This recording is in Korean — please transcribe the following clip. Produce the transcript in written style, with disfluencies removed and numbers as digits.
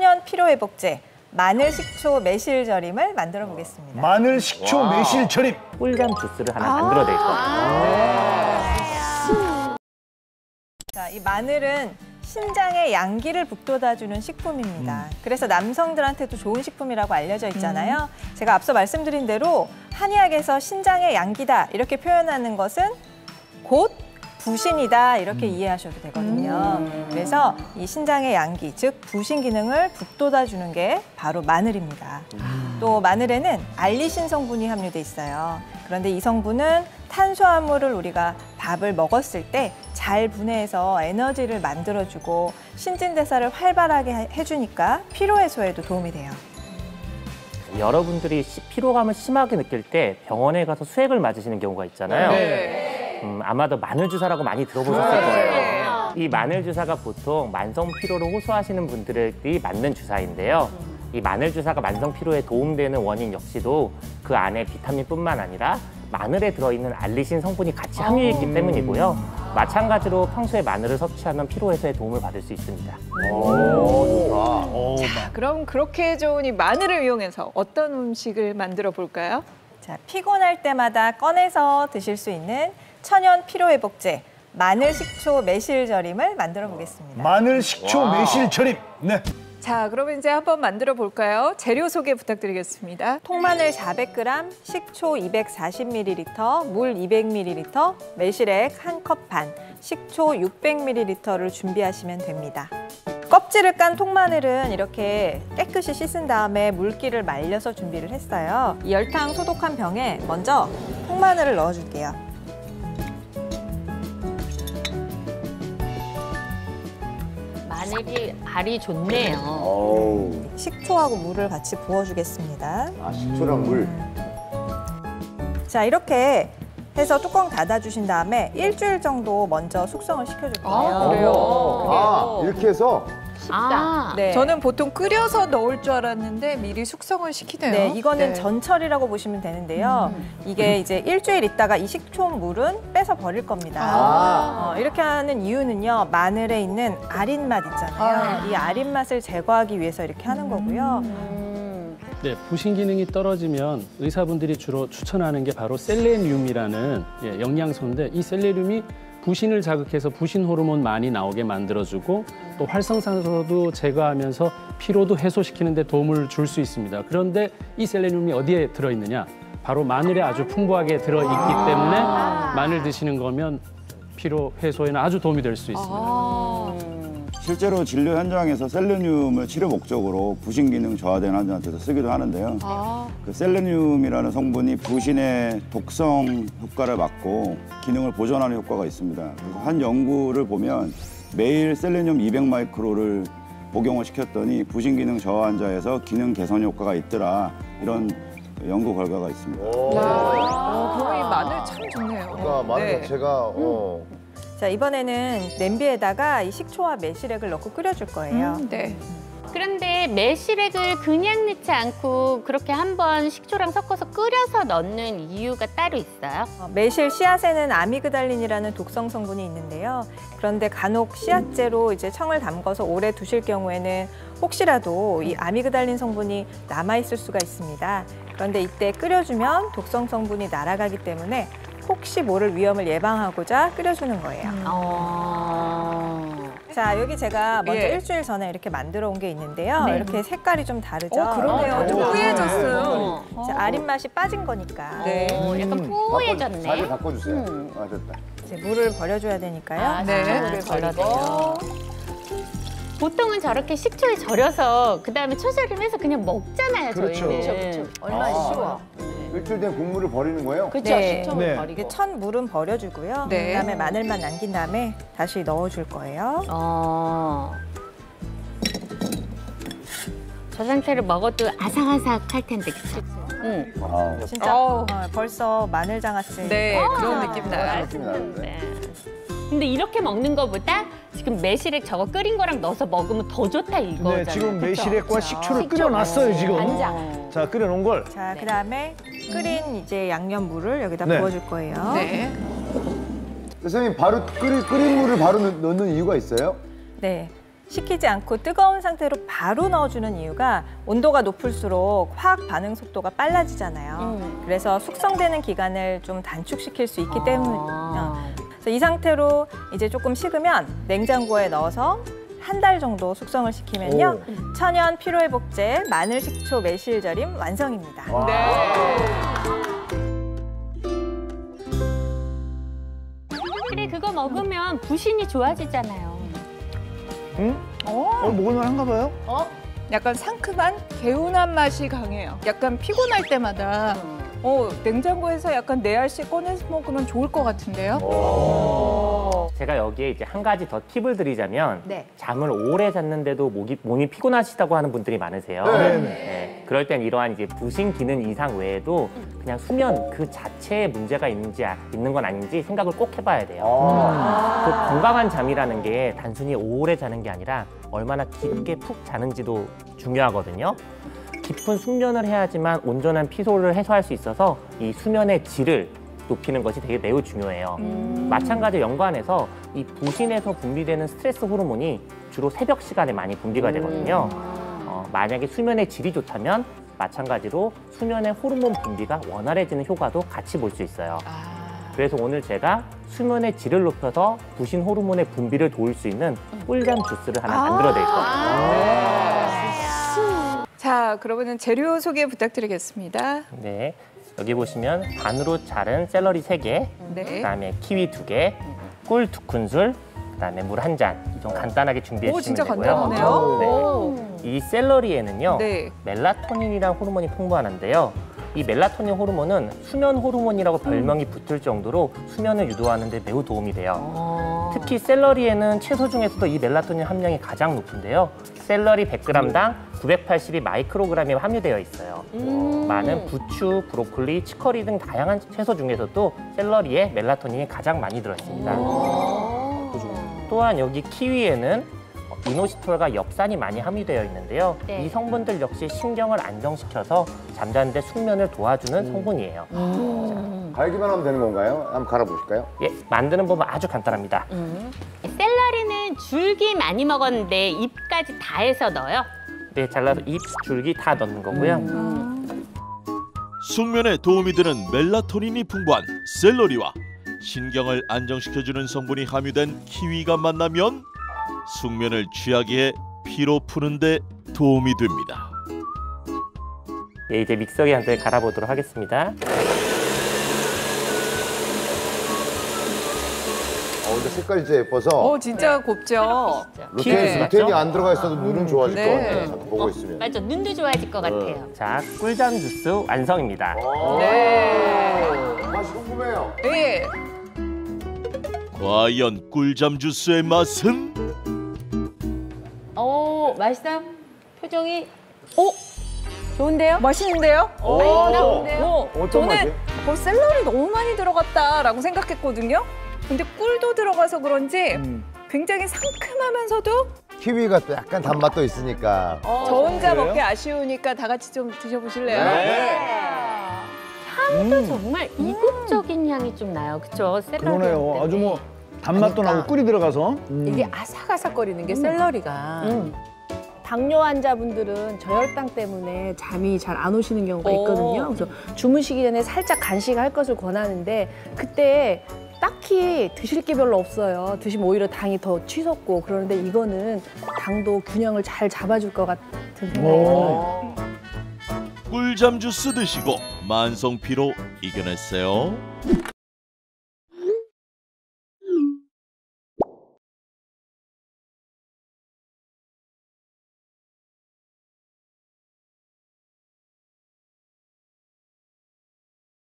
천연 피로회복제 마늘 식초 매실 절임을 만들어 보겠습니다. 마늘 식초 매실 절임. 꿀잠 주스를 하나 만들어낼 거예요. 자, 이 마늘은 신장의 양기를 북돋아주는 식품입니다. 그래서 남성들한테도 좋은 식품이라고 알려져 있잖아요. 제가 앞서 말씀드린 대로 한의학에서 신장의 양기다 이렇게 표현하는 것은 곧 부신이다 이렇게 이해하셔도 되거든요. 그래서 이 신장의 양기, 즉 부신 기능을 북돋아주는 게 바로 마늘입니다. 또 마늘에는 알리신 성분이 함유돼 있어요. 그런데 이 성분은 탄수화물을 우리가 밥을 먹었을 때 잘 분해해서 에너지를 만들어주고 신진대사를 활발하게 해주니까 피로 해소에도 도움이 돼요. 여러분들이 피로감을 심하게 느낄 때 병원에 가서 수액을 맞으시는 경우가 있잖아요. 아마도 마늘 주사라고 많이 들어보셨을 거예요. 이 마늘 주사가 보통 만성 피로를 호소하시는 분들이 맞는 주사인데요. 이 마늘 주사가 만성 피로에 도움되는 원인 역시도 그 안에 비타민뿐만 아니라 마늘에 들어있는 알리신 성분이 같이 함유해 있기 때문이고요. 마찬가지로 평소에 마늘을 섭취하면 피로 해소에 도움을 받을 수 있습니다. 자, 그럼 그렇게 좋은 이 마늘을 이용해서 어떤 음식을 만들어 볼까요? 자, 피곤할 때마다 꺼내서 드실 수 있는 천연 피로회복제 마늘 식초 매실 절임을 만들어 보겠습니다. 마늘 식초 매실 절임. 네. 자, 그러면 이제 한번 만들어 볼까요? 재료 소개 부탁드리겠습니다. 통마늘 400g, 식초 240ml, 물 200ml, 매실액 1컵 반, 식초 600ml를 준비하시면 됩니다. 껍질을 깐 통마늘은 이렇게 깨끗이 씻은 다음에 물기를 말려서 준비를 했어요. 이 열탕 소독한 병에 먼저 통마늘을 넣어줄게요. 마늘이 알이 좋네요. 식초하고 물을 같이 부어주겠습니다. 식초랑 물. 자, 이렇게 해서 뚜껑 닫아주신 다음에 일주일 정도 먼저 숙성을 시켜줄게요. 그래요? 이렇게 해서? 네. 저는 보통 끓여서 넣을 줄 알았는데 미리 숙성을 시키네요. 네, 이거는 전철이라고 보시면 되는데요. 이게 이제 일주일 있다가 이 식초물은 빼서 버릴 겁니다. 이렇게 하는 이유는요, 마늘에 있는 아린 맛 있잖아요. 이 아린 맛을 제거하기 위해서 이렇게 하는 거고요. 네, 부신 기능이 떨어지면 의사분들이 주로 추천하는 게 바로 셀레늄이라는 영양소인데 이 셀레늄이 부신을 자극해서 부신 호르몬 많이 나오게 만들어주고 또 활성산소도 제거하면서 피로도 해소시키는 데 도움을 줄 수 있습니다. 그런데 이 셀레늄이 어디에 들어있느냐? 바로 마늘에 아주 풍부하게 들어있기 때문에 마늘 드시는 거면 피로 해소에는 아주 도움이 될 수 있습니다. 실제로 진료 현장에서 셀레늄을 치료 목적으로 부신 기능 저하된 환자한테도 쓰기도 하는데요. 그 셀레늄이라는 성분이 부신의 독성 효과를 막고 기능을 보존하는 효과가 있습니다. 그래서 한 연구를 보면 매일 셀레늄 200마이크로를 복용을 시켰더니 부신 기능 저하 환자에서 기능 개선 효과가 있더라. 이런 연구 결과가 있습니다. 그럼 이 마늘 참 좋네요. 그러니까 마늘 자체가 자, 이번에는 냄비에다가 이 식초와 매실액을 넣고 끓여줄 거예요. 네. 그런데 매실액을 그냥 넣지 않고 그렇게 한번 식초랑 섞어서 끓여서 넣는 이유가 따로 있어요? 매실 씨앗에는 아미그달린이라는 독성 성분이 있는데요. 그런데 간혹 씨앗제로 이제 청을 담궈서 오래 두실 경우에는 혹시라도 이 아미그달린 성분이 남아있을 수가 있습니다. 그런데 이때 끓여주면 독성 성분이 날아가기 때문에 혹시 모를 위험을 예방하고자 끓여주는 거예요. 자, 여기 제가 먼저 일주일 전에 이렇게 만들어 온 게 있는데요. 이렇게 색깔이 좀 다르죠? 그러네요. 좀 뿌얘졌어요. 이제 아린 맛이 빠진 거니까. 네. 약간 뿌얘졌네. 자리 바꿔주세요. 됐다. 이제 물을 버려줘야 되니까요. 네. 물을 버리고. 보통은 저렇게 식초에 절여서 그다음에 초절임해서 그냥 먹잖아요, 저희는. 얼마나 쉬워. 일주일 된 국물을 버리는 거예요? 그렇죠, 네. 식초를 네. 버리고. 이게 첫 물은 버려주고요. 네. 그다음에 마늘만 남긴 다음에 다시 넣어줄 거예요. 저 상태를 먹어도 아삭아삭할 텐데, 그치? 응. 진짜 벌써 마늘 장아찌. 네, 그런 느낌 나요. 느낌이 나는데. 네. 근데 이렇게 먹는 거보다 지금 매실액 저거 끓인 거랑 넣어서 먹으면 더 좋다 이거잖아요. 네, 지금 매실액과 식초를 식초. 끓여놨어요, 지금. 간장. 자, 끓여놓은 걸. 자, 그다음에 끓인 이제 양념물을 여기다 네. 부어줄 거예요. 네. 선생님, 바로 끓인 물을 바로 넣는 이유가 있어요? 네. 식히지 않고 뜨거운 상태로 바로 넣어주는 이유가 온도가 높을수록 화학 반응 속도가 빨라지잖아요. 그래서 숙성되는 기간을 좀 단축시킬 수 있기 때문이에요. 그래서 이 상태로 이제 조금 식으면 냉장고에 넣어서 한 달 정도 숙성을 시키면요. 천연 피로회복제 마늘 식초 매실절임 완성입니다. 그래, 그거 먹으면 부신이 좋아지잖아요. 먹을만한가 봐요? 약간 상큼한 개운한 맛이 강해요. 약간 피곤할 때마다 냉장고에서 약간 4알씩 꺼내서 먹으면 좋을 것 같은데요. 제가 여기에 이제 한 가지 더 팁을 드리자면 네. 잠을 오래 잤는데도 몸이 피곤하시다고 하는 분들이 많으세요. 네, 그럴 땐 이러한 이제 부신 기능 이상 외에도 그냥 수면 그 자체에 문제가 있는 건 아닌지 생각을 꼭 해봐야 돼요. 그 건강한 잠이라는 게 단순히 오래 자는 게 아니라 얼마나 깊게 푹 자는지도 중요하거든요. 깊은 숙면을 해야지만 온전한 피로를 해소할 수 있어서 이 수면의 질을 높이는 것이 되게 매우 중요해요. 마찬가지로 연관해서 이 부신에서 분비되는 스트레스 호르몬이 주로 새벽 시간에 많이 분비가 되거든요. 만약에 수면의 질이 좋다면 마찬가지로 수면의 호르몬 분비가 원활해지는 효과도 같이 볼 수 있어요. 그래서 오늘 제가 수면의 질을 높여서 부신 호르몬의 분비를 도울 수 있는 꿀잠 주스를 하나 만들어 드릴 거예요. 자, 그러면 재료 소개 부탁드리겠습니다. 네, 여기 보시면 반으로 자른 샐러리 3개, 네. 그다음에 키위 2개, 꿀 2큰술, 그다음에 물 1잔. 좀 간단하게 준비해 주시면 진짜 되고요. 간단하네요. 이 샐러리에는요, 네. 멜라토닌이라는 호르몬이 풍부하는데요. 이 멜라토닌 호르몬은 수면 호르몬이라고 별명이 붙을 정도로 수면을 유도하는 데 매우 도움이 돼요. 특히 샐러리에는 채소 중에서도 이 멜라토닌 함량이 가장 높은데요. 샐러리 100g당 982 마이크로그램이 함유되어 있어요. 많은 부추, 브로콜리, 치커리 등 다양한 채소 중에서도 샐러리에 멜라토닌이 가장 많이 들어있습니다. 또한 여기 키위에는 이노시톨과 엽산이 많이 함유되어 있는데요. 네. 이 성분들 역시 신경을 안정시켜서 잠자는데 숙면을 도와주는 성분이에요. 갈기만 하면 되는 건가요? 한번 갈아보실까요? 예, 만드는 법은 아주 간단합니다. 샐러리는 줄기 많이 먹었는데 잎까지 다 해서 넣어요? 네, 잘라서 잎, 줄기 다 넣는 거고요. 숙면에 도움이 되는 멜라토닌이 풍부한 샐러리와 신경을 안정시켜주는 성분이 함유된 키위가 만나면 숙면을 취하게 해 피로 푸는데 도움이 됩니다. 예, 이제 믹서기에 한 대 갈아보도록 하겠습니다. 근데 색깔이 진짜 예뻐서 진짜 곱죠. 루테인이 안 들어가 있어도 눈은 좋아질 네. 것 같아요. 자꾸 보고 있으면. 맞아, 눈도 좋아질 것 같아요. 자, 꿀잠 주스 완성입니다. 맛이 궁금해요. 네. 과연 꿀잠 주스의 맛은? 오, 맛있어요? 표정이 좋은데요? 맛있는데요? 어떤 저는 샐러리 너무 많이 들어갔다라고 생각했거든요. 근데 꿀도 들어가서 그런지 굉장히 상큼하면서도 키위가 또 약간 단맛도 있으니까. 저 혼자 먹기 아쉬우니까 다 같이 좀 드셔보실래요? 향도 정말 이국적인 향이 좀 나요. 그쵸? 샐러리. 그러네요. 아주 뭐 단맛도 나고 꿀이 들어가서. 이게 아삭아삭거리는 게 샐러리가. 당뇨 환자분들은 저혈당 때문에 잠이 잘 안 오시는 경우가 있거든요. 그래서 주무시기 전에 살짝 간식할 것을 권하는데 그때 딱히 드실 게 별로 없어요. 드시면 오히려 당이 더 치솟고 그러는데 이거는 당도 균형을 잘 잡아줄 것 같은 생각이 들어요. 꿀잠 주스 드시고 만성 피로 이겨냈어요.